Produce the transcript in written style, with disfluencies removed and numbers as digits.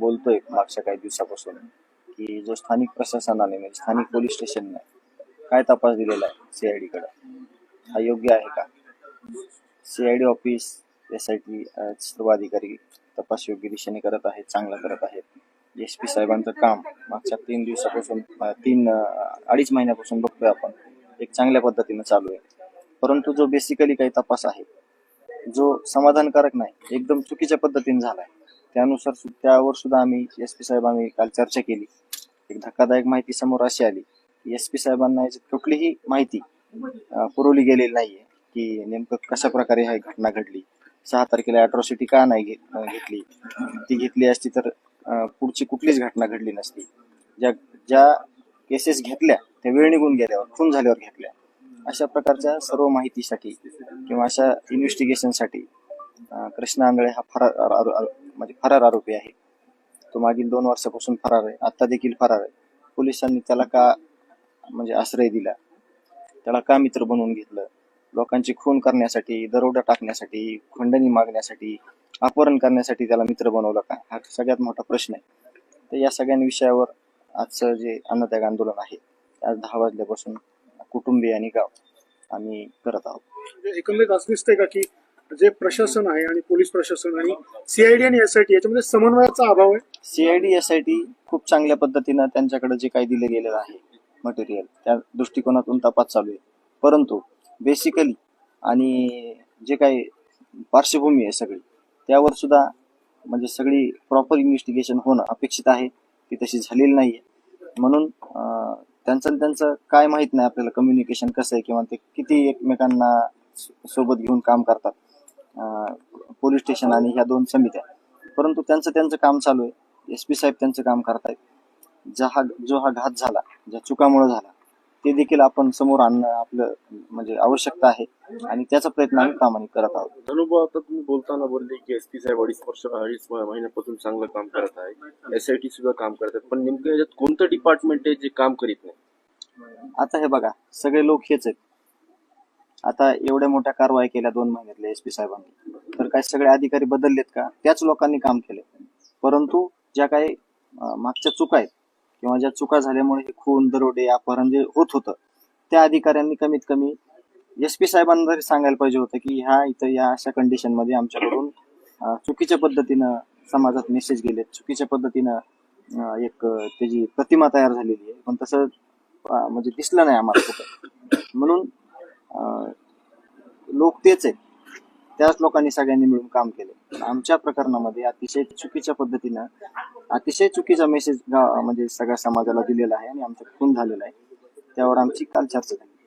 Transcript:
बोलतोय मागच्या काही दिवसापासून की जो स्थानिक प्रशासनाने म्हणजे स्थानिक पोलीस स्टेशनने काय तपास दिलेला आहे सीआयडी कडे, हा योग्य आहे का? सीआयडी ऑफिस SIT सर्व अधिकारी तपास योग्य दिशेने करत आहेत, चांगला करत आहेत. SP साहेबांचं काम मागच्या 3 दिवसापासून 3-2.5 महिन्यापासून बघतोय आपण, एक चांगल्या पद्धतीने चालू आहे. परंतु जो बेसिकली काही तपास आहे जो समाधानकारक नाही, एकदम चुकीच्या पद्धतीने झालाय, त्यावर सुद्धा आम्ही SP साहेबांनी काल चर्चा केली. एक धक्कादायक माहिती समोर अशी आली की SP साहेबांना याची कुठलीही माहिती पुरवली गेलेली नाहीये की नेमकं कशा प्रकारे ही घटना घडली. 6 तारखेला अॅट्रॉसिटी का नाही घेतली, ती घेतली असती तर पुढची कुठलीच घटना घडली नसती. ज्या केसेस घेतल्या त्या वेळ निघून गेल्यावर, खून झाल्यावर घेतल्या. अशा प्रकारच्या सर्व माहितीसाठी किंवा अशा इन्व्हेस्टिगेशनसाठी कृष्णा आंधळे हा फरार आरोपी आहे. तो मागील 2 वर्षापासून फरार आहे, आता देखील फरार आहे. पोलिसांनी त्याला का आश्रय दिला, त्याला का मित्र बनवून घेतलं, लोकांची खून करण्यासाठी, दरोडा टाकण्यासाठी, खंडणी मागण्यासाठी, अपहरण करण्यासाठी त्याला मित्र बनवलं का, हा सगळ्यात मोठा प्रश्न आहे. तर या सगळ्या विषयावर आजचं जे अन्नत्याग आंदोलन आहे, आज 10 वाजल्यापासून कुटुंबीय आणि गाव आम्ही करत आहोत. एकंदरीत असं दिसतंय का की जे प्रशासन आहे आणि पोलीस प्रशासन आणि CID आणि SIT याच्यामध्ये समन्वयाचा अभाव आहे? CID SIT खूप चांगल्या पद्धतीनं त्यांच्याकडे जे काही दिले गेलेलं आहे मटेरियल, त्या दृष्टिकोनातून तपास चालू आहे. परंतु बेसिकली आणि जे काही पार्श्वभूमी आहे सगळी, त्यावर सुद्धा सगळी प्रॉपर इन्व्हेस्टिगेशन होणं अपेक्षित आहे, ती तशी झालेली नाहीये. म्हणून त्यांचं काय माहित नाही आपल्याला कम्युनिकेशन कसं आहे किंवा ते किती एकमेकांना सोबत घेऊन काम करतात पोलीस स्टेशन आणि ह्या 2 समित्या. परंतु त्यांचं काम चालू आहे. SP साहेब त्यांचं काम करतायत. जो हा घात झाला, ज्या चुकामुळे झाला, ते देखील आपण समोर आणणं आपलं आवश्यकता आहे आणि त्याचा प्रयत्न आम्ही प्रामाणिक करत आहोत. धनुभाऊ, आता तुम्ही बोलताना बोलले की SP साहेब 2.5 महिन्यापासून चांगलं काम करत आहे, SIT सुद्धा काम करत आहेत, पण नेमकं याच्यात कोणतं डिपार्टमेंट आहे जे काम करीत नाही? आता हे बघा, सगळे लोक हेच आहेत. आता एवढ्या मोठ्या कारवाई केल्या 2 महिन्यातल्या SP साहेबांनी, तर काय सगळे अधिकारी बदललेत का? त्याच लोकांनी काम केले. परंतु ज्या काही मागच्या चुका आहेत किंवा ज्या चुका झाल्यामुळे हे खून, दरोडे, अपहरण जे होत होतं, त्या अधिकाऱ्यांनी कमीत कमी SP साहेबांना तरी सांगायला पाहिजे होतं की या अशा कंडिशन मध्ये आमच्याकडून चुकीच्या पद्धतीनं समाजात मेसेज गेलेत, चुकीच्या पद्धतीनं एक त्याची प्रतिमा तयार झालेली आहे, पण तसं दिसलं नाही आम्हाला कुठं. म्हणून लोक तेच आहेत, त्याच लोकांनी सगळ्यांनी मिळून काम केले. आमच्या प्रकरणामध्ये अतिशय चुकीच्या पद्धतीनं अतिशय चुकीचा मेसेज सगळ्या समाजाला दिलेला आहे आणि आमचा खून झालेला आहे. त्यावर आमची काल चर्चा झाली.